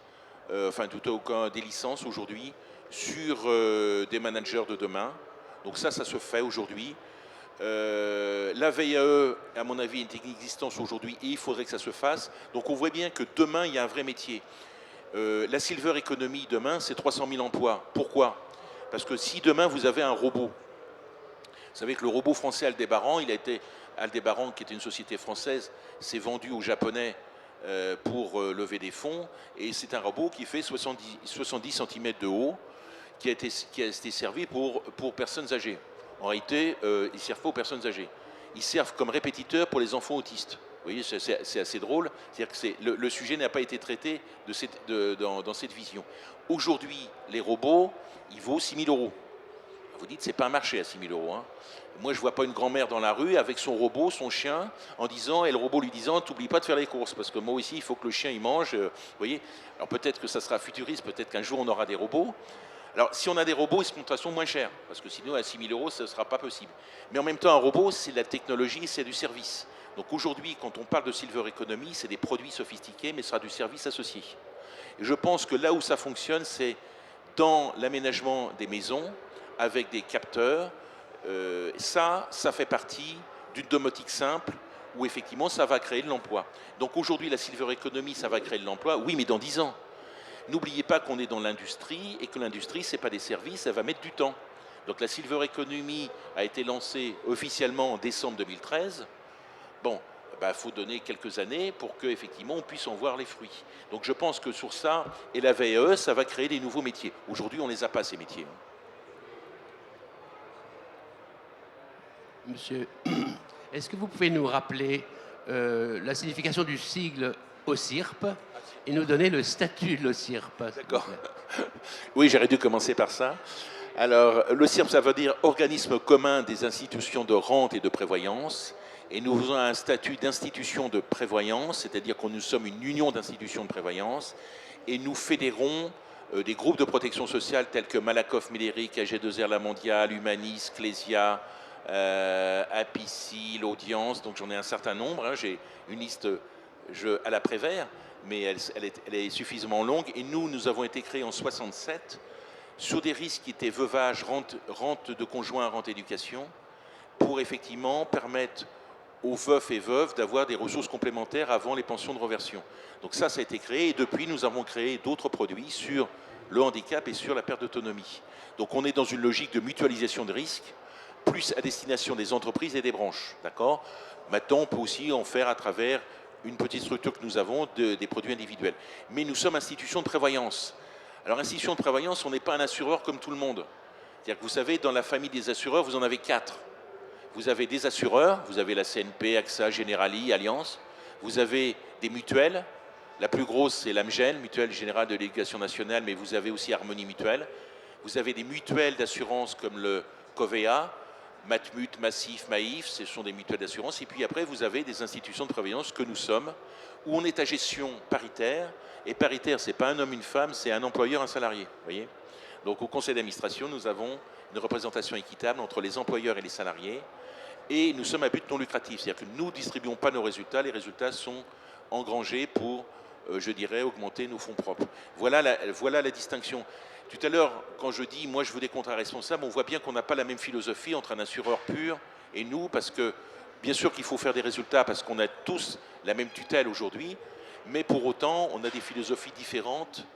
tout au cas des licences aujourd'hui, sur des managers de demain. Donc ça se fait aujourd'hui. La VAE, à mon avis, est une existence aujourd'hui et il faudrait que ça se fasse. Donc on voit bien que demain, il y a un vrai métier. La Silver Economy, demain, c'est 300 000 emplois. Pourquoi? Parce que si demain, vous avez un robot, vous savez que le robot français Aldébaran, Aldébaran, qui était une société française, s'est vendu aux Japonais pour lever des fonds. Et c'est un robot qui fait 70 cm de haut, qui a été servi pour personnes âgées. En réalité, ils ne servent pas aux personnes âgées. Ils servent comme répétiteurs pour les enfants autistes. Vous voyez, c'est assez drôle. C'est-à-dire que le sujet n'a pas été traité dans cette vision. Aujourd'hui, les robots, ils vaut 6 000 €. Vous dites, c'est pas un marché à 6 000 €. Hein. Moi, je ne vois pas une grand-mère dans la rue avec son robot, son chien, et le robot lui disant, t'oublie pas de faire les courses, parce que moi aussi, il faut que le chien il mange. Vous voyez. Alors peut-être que ça sera futuriste, peut-être qu'un jour on aura des robots. Alors, si on a des robots, ils seront de toute façon moins chers, parce que sinon, à 6 000 €, ce ne sera pas possible. Mais en même temps, un robot, c'est de la technologie, c'est du service. Donc aujourd'hui, quand on parle de Silver Economy, c'est des produits sophistiqués, mais ce sera du service associé. Et je pense que là où ça fonctionne, c'est dans l'aménagement des maisons, avec des capteurs. Ça fait partie d'une domotique simple, où effectivement, ça va créer de l'emploi. Donc aujourd'hui, la Silver Economy, ça va créer de l'emploi, oui, mais dans 10 ans. N'oubliez pas qu'on est dans l'industrie et que l'industrie, ce n'est pas des services, elle va mettre du temps. Donc la Silver Economy a été lancée officiellement en décembre 2013. Bon, faut donner quelques années pour qu'effectivement on puisse en voir les fruits. Donc je pense que sur ça, et la VAE, ça va créer des nouveaux métiers. Aujourd'hui, on ne les a pas, ces métiers. Monsieur, est-ce que vous pouvez nous rappeler la signification du sigle OCIRP et nous donner le statut de l'OCIRP? D'accord. Oui, j'aurais dû commencer par ça. Alors, l'OCIRP, ça veut dire Organisme commun des institutions de rente et de prévoyance. Et nous avons un statut d'institution de prévoyance, c'est-à-dire que nous sommes une union d'institutions de prévoyance. Et nous fédérons des groupes de protection sociale tels que Malakoff Médéric, AG2R La Mondiale, Humanis, Clésia, Apici, l'Audience. Donc j'en ai un certain nombre. Hein. J'ai une liste à la Prévert, mais elle est suffisamment longue. Et nous avons été créés en 67 sur des risques qui étaient veuvage, rente de conjoint, rente éducation, pour effectivement permettre aux veufs et veuves d'avoir des ressources complémentaires avant les pensions de reversion. Donc ça a été créé, et depuis, nous avons créé d'autres produits sur le handicap et sur la perte d'autonomie. Donc on est dans une logique de mutualisation de risques, plus à destination des entreprises et des branches. D'accord ? Maintenant, on peut aussi en faire à travers une petite structure que nous avons des produits individuels. Mais nous sommes institution de prévoyance. Alors, institution de prévoyance, on n'est pas un assureur comme tout le monde. C'est-à-dire que vous savez, dans la famille des assureurs, vous en avez 4. Vous avez des assureurs, vous avez la CNP, AXA, Generali, Allianz. Vous avez des mutuelles. La plus grosse, c'est l'AMGEN, Mutuelle Générale de l'Éducation Nationale, mais vous avez aussi Harmonie Mutuelle. Vous avez des mutuelles d'assurance comme le Covea, Matmut, Massif, Maïf, ce sont des mutuelles d'assurance. Et puis après, vous avez des institutions de prévoyance que nous sommes, où on est à gestion paritaire. Et paritaire, ce n'est pas un homme, une femme, c'est un employeur, un salarié. Voyez. Donc au conseil d'administration, nous avons une représentation équitable entre les employeurs et les salariés. Et nous sommes à but non lucratif. C'est-à-dire que nous ne distribuons pas nos résultats. Les résultats sont engrangés pour, je dirais, augmenter nos fonds propres. Voilà la distinction. Tout à l'heure, quand je dis « moi, je veux des contrats responsables », on voit bien qu'on n'a pas la même philosophie entre un assureur pur et nous, parce que, bien sûr qu'il faut faire des résultats, parce qu'on a tous la même tutelle aujourd'hui, mais pour autant, on a des philosophies différentes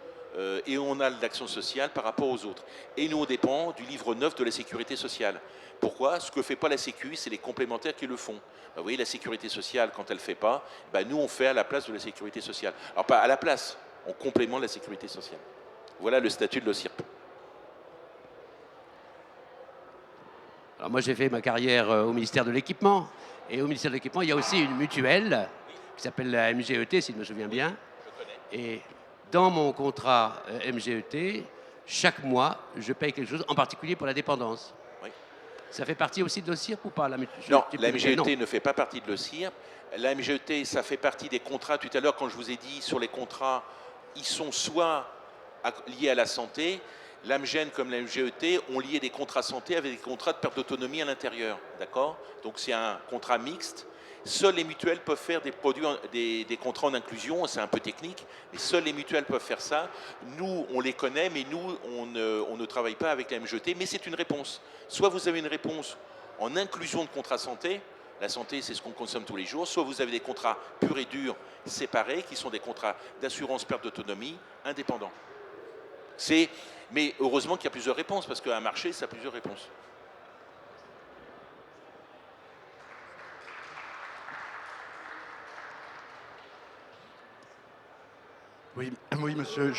et on a l'action sociale par rapport aux autres. Et nous, on dépend du livre 9 de la sécurité sociale. Pourquoi? Ce que ne fait pas la Sécu, c'est les complémentaires qui le font. Vous voyez, la sécurité sociale, quand elle ne fait pas, nous, on fait à la place de la sécurité sociale. Alors, pas à la place, on complémente la sécurité sociale. Voilà le statut de l'OCIRP. Alors moi, j'ai fait ma carrière au ministère de l'Équipement. Et au ministère de l'Équipement, il y a aussi une mutuelle qui s'appelle la MGET, si je me souviens bien. Et dans mon contrat MGET, chaque mois, je paye quelque chose, en particulier pour la dépendance. Oui. Ça fait partie aussi de l'OCIRP ou pas? Non, la MGET ne fait pas partie de l'OCIRP. La MGET, ça fait partie des contrats. Tout à l'heure, quand je vous ai dit sur les contrats, ils sont soit liés à la santé. L'AMGEN comme la MGET ont lié des contrats santé avec des contrats de perte d'autonomie à l'intérieur. D'accord? Donc c'est un contrat mixte. Seules les mutuelles peuvent faire des contrats en inclusion, c'est un peu technique, mais seules les mutuelles peuvent faire ça. Nous, on les connaît, mais nous, on ne travaille pas avec la MGET, mais c'est une réponse. Soit vous avez une réponse en inclusion de contrats santé, la santé, c'est ce qu'on consomme tous les jours, soit vous avez des contrats purs et durs séparés, qui sont des contrats d'assurance perte d'autonomie indépendants. Mais heureusement qu'il y a plusieurs réponses, parce qu'un marché, ça a plusieurs réponses. Oui, monsieur,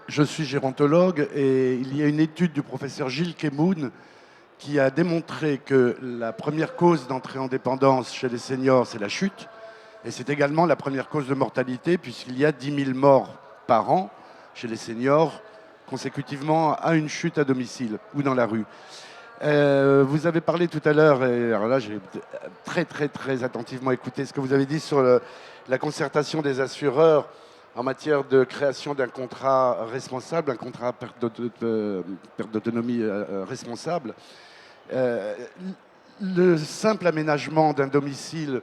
je suis gérontologue et il y a une étude du professeur Gilles Kemoun qui a démontré que la première cause d'entrée en dépendance chez les seniors, c'est la chute. Et c'est également la première cause de mortalité, puisqu'il y a 10 000 morts par an chez les seniors, consécutivement à une chute à domicile ou dans la rue. Vous avez parlé tout à l'heure, et alors là j'ai très attentivement écouté ce que vous avez dit sur la concertation des assureurs en matière de création d'un contrat responsable, un contrat perte d'autonomie responsable. Le simple aménagement d'un domicile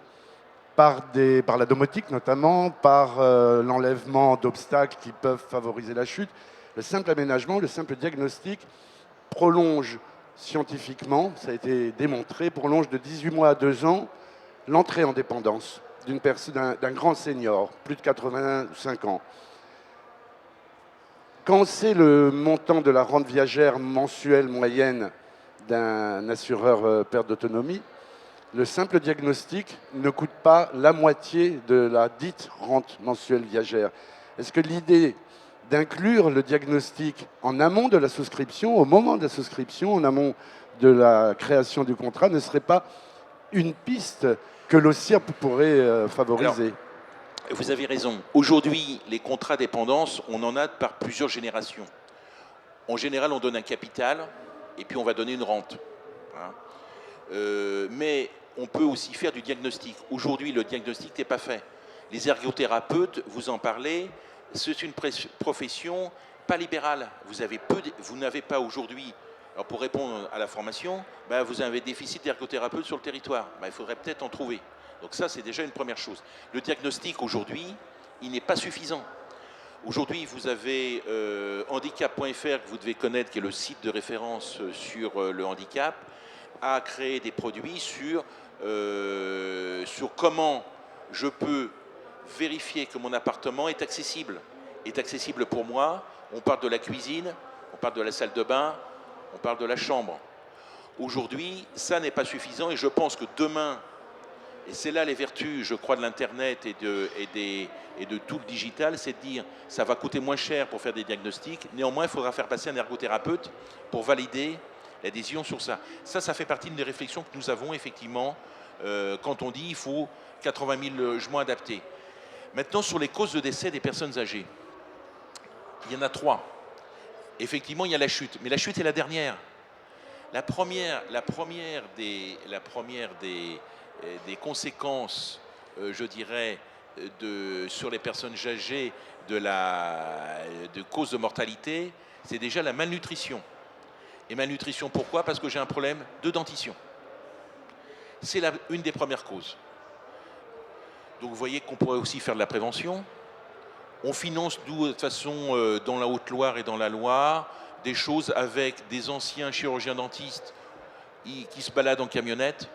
par la domotique notamment, par l'enlèvement d'obstacles qui peuvent favoriser la chute, le simple aménagement, le simple diagnostic prolonge scientifiquement, ça a été démontré, prolonge de 18 mois à 2 ans l'entrée en dépendance d'un grand senior, plus de 85 ans. Quand on sait le montant de la rente viagère mensuelle moyenne d'un assureur perte d'autonomie, le simple diagnostic ne coûte pas la moitié de la dite rente mensuelle viagère. Est-ce que l'idée d'inclure le diagnostic en amont de la souscription, au moment de la souscription, en amont de la création du contrat, ne serait pas une piste que l'OCIRP pourrait favoriser? Alors, vous avez raison. Aujourd'hui, les contrats dépendance, on en a par plusieurs générations. En général, on donne un capital et puis on va donner une rente. Mais on peut aussi faire du diagnostic. Aujourd'hui, le diagnostic n'est pas fait. Les ergothérapeutes, vous en parlez, c'est une profession pas libérale. Vous n'avez pas aujourd'hui, alors pour répondre à la formation, vous avez un déficit d'ergothérapeutes sur le territoire. Il faudrait peut-être en trouver. Donc ça, c'est déjà une première chose. Le diagnostic, aujourd'hui, il n'est pas suffisant. Aujourd'hui, vous avez handicap.fr, que vous devez connaître, qui est le site de référence sur le handicap, a créé des produits sur comment je peux vérifier que mon appartement est accessible pour moi. On parle de la cuisine, on parle de la salle de bain, on parle de la chambre. Aujourd'hui, ça n'est pas suffisant et je pense que demain, et c'est là les vertus, je crois, de l'Internet et de tout le digital, c'est de dire ça va coûter moins cher pour faire des diagnostics. Néanmoins, il faudra faire passer un ergothérapeute pour valider l'adhésion sur ça. Ça fait partie des réflexions que nous avons effectivement quand on dit il faut 80 000 logements adaptés. Maintenant, sur les causes de décès des personnes âgées, il y en a 3. Effectivement, il y a la chute, mais la chute est la dernière. La première des conséquences, je dirais, sur les personnes âgées de cause de mortalité, c'est déjà la malnutrition. Et malnutrition, pourquoi? Parce que j'ai un problème de dentition. C'est une des premières causes. Donc vous voyez qu'on pourrait aussi faire de la prévention. On finance, de toute façon, dans la Haute-Loire et dans la Loire, des choses avec des anciens chirurgiens dentistes qui se baladent en camionnette,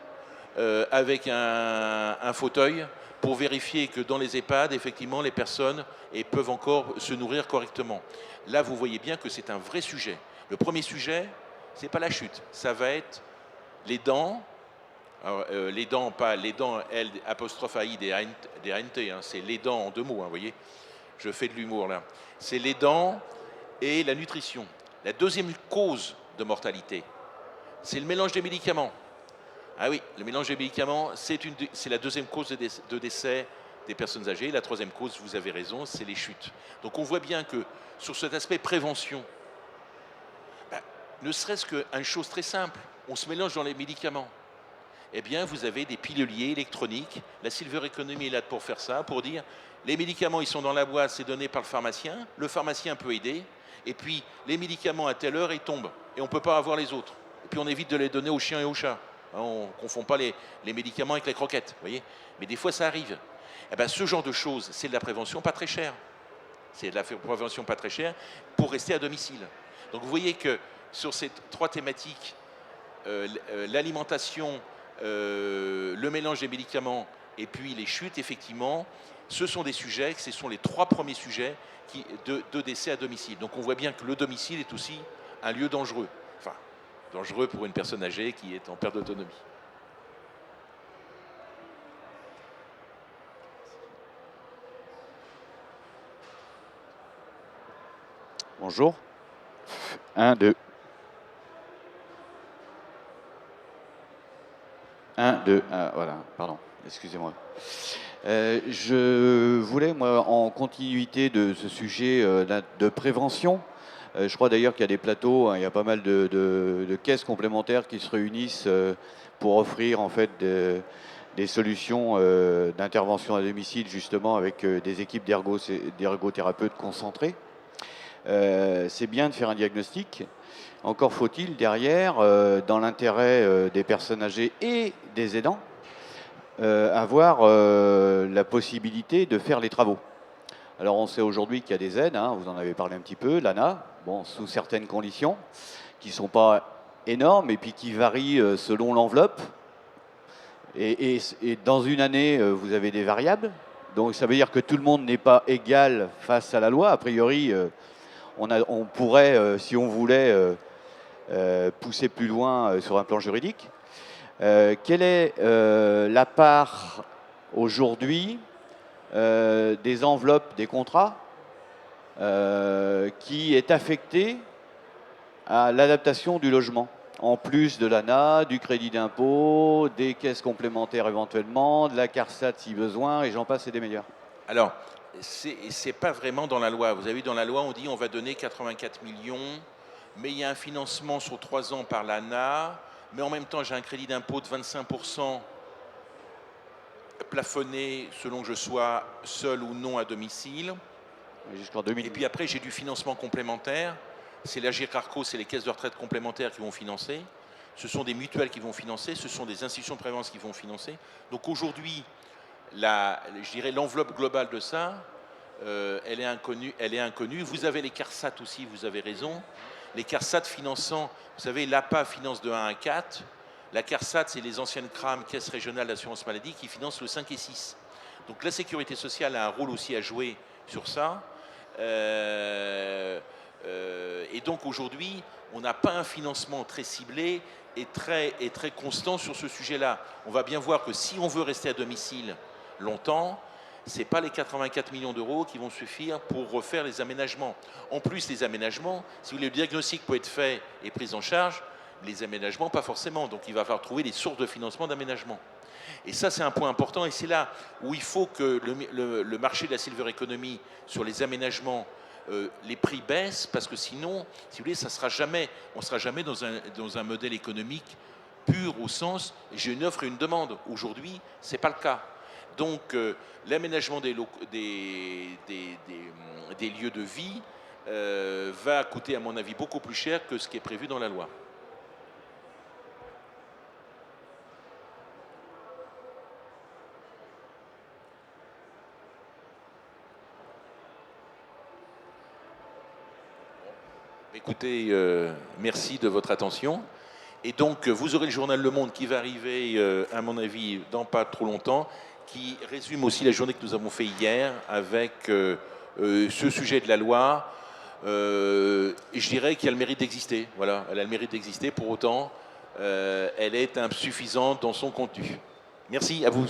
avec un fauteuil, pour vérifier que dans les EHPAD, effectivement, les personnes peuvent encore se nourrir correctement. Là, vous voyez bien que c'est un vrai sujet. Le premier sujet, ce n'est pas la chute, ça va être les dents. Alors, les dents, pas les dents, L, apostrophe AI des ANT, hein, c'est les dents en 2 mots, hein, vous voyez. Je fais de l'humour là. C'est les dents et la nutrition. La deuxième cause de mortalité, c'est le mélange des médicaments. Ah oui, le mélange des médicaments, c'est la deuxième cause de décès des personnes âgées. La troisième cause, vous avez raison, c'est les chutes. Donc on voit bien que sur cet aspect prévention, ne serait-ce qu'une chose très simple, on se mélange dans les médicaments. Eh bien, vous avez des piluliers électroniques. La Silver Economy est là pour faire ça, pour dire les médicaments, ils sont dans la boîte, c'est donné par le pharmacien peut aider, et puis les médicaments à telle heure, ils tombent, et on ne peut pas avoir les autres. Et puis on évite de les donner aux chiens et aux chats. Hein, on ne confond pas les médicaments avec les croquettes, vous voyez. Mais des fois, ça arrive. Eh bien, ce genre de choses, c'est de la prévention pas très chère. C'est de la prévention pas très chère pour rester à domicile. Donc vous voyez que sur ces 3 thématiques, l'alimentation, le mélange des médicaments et puis les chutes, effectivement, ce sont des sujets, ce sont les 3 premiers sujets de décès à domicile. Donc on voit bien que le domicile est aussi un lieu dangereux. Enfin, dangereux pour une personne âgée qui est en perte d'autonomie. Bonjour. 1, 2. 1, 2, voilà, pardon, excusez-moi. Je voulais, moi, en continuité de ce sujet de prévention, je crois d'ailleurs qu'il y a des plateaux, hein, il y a pas mal de caisses complémentaires qui se réunissent pour offrir en fait des solutions d'intervention à domicile, justement avec des équipes d'ergothérapeutes concentrés. C'est bien de faire un diagnostic. Encore faut-il derrière, dans l'intérêt des personnes âgées et des aidants, avoir la possibilité de faire les travaux. Alors on sait aujourd'hui qu'il y a des aides, hein, vous en avez parlé un petit peu, l'ANA, bon, sous certaines conditions, qui ne sont pas énormes et puis qui varient selon l'enveloppe. Et dans une année, vous avez des variables. Donc ça veut dire que tout le monde n'est pas égal face à la loi. A priori, on pourrait, si on voulait, pousser plus loin sur un plan juridique. Quelle est la part aujourd'hui des enveloppes des contrats qui est affectée à l'adaptation du logement, en plus de l'ANA, du crédit d'impôt, des caisses complémentaires éventuellement, de la CARSAT si besoin, et j'en passe et des meilleurs. Alors, c'est pas vraiment dans la loi. Vous avez vu, dans la loi, on dit on va donner 84 millions, mais il y a un financement sur 3 ans par l'ANA, mais en même temps, j'ai un crédit d'impôt de 25% plafonné selon que je sois seul ou non à domicile. Jusqu'en 2000. Et puis après, j'ai du financement complémentaire. C'est l'Agirc-Arrco, c'est les caisses de retraite complémentaires qui vont financer. Ce sont des mutuelles qui vont financer. Ce sont des institutions de prévoyance qui vont financer. Donc aujourd'hui, je dirais l'enveloppe globale de ça, elle est inconnue. Vous avez les CARSAT aussi, vous avez raison. Les CARSAT finançant, vous savez, l'APA finance de 1 à 4. La CARSAT, c'est les anciennes CRAM, Caisse régionale d'assurance maladie, qui financent le 5 et 6. Donc la sécurité sociale a un rôle aussi à jouer sur ça. Et donc aujourd'hui, on n'a pas un financement très ciblé et très constant sur ce sujet-là. On va bien voir que si on veut rester à domicile longtemps, ce n'est pas les 84 millions d'euros qui vont suffire pour refaire les aménagements. En plus, les aménagements, si vous voulez, le diagnostic peut être fait et pris en charge, Les aménagements, pas forcément. Donc il va falloir trouver des sources de financement d'aménagement. Et ça, c'est un point important. Et c'est là où il faut que le marché de la silver economy sur les aménagements, les prix baissent, parce que sinon, si vous voulez, on ne sera jamais dans un modèle économique pur au sens j'ai une offre et une demande. Aujourd'hui, ce n'est pas le cas. Donc l'aménagement des lieux de vie va coûter, à mon avis, beaucoup plus cher que ce qui est prévu dans la loi. Écoutez, merci de votre attention. Et donc, vous aurez le journal Le Monde qui va arriver, à mon avis, dans pas trop longtemps, qui résume aussi la journée que nous avons fait hier avec ce sujet de la loi. Et je dirais qu'il a le mérite d'exister. Voilà, elle a le mérite d'exister. Pour autant, elle est insuffisante dans son contenu. Merci à vous.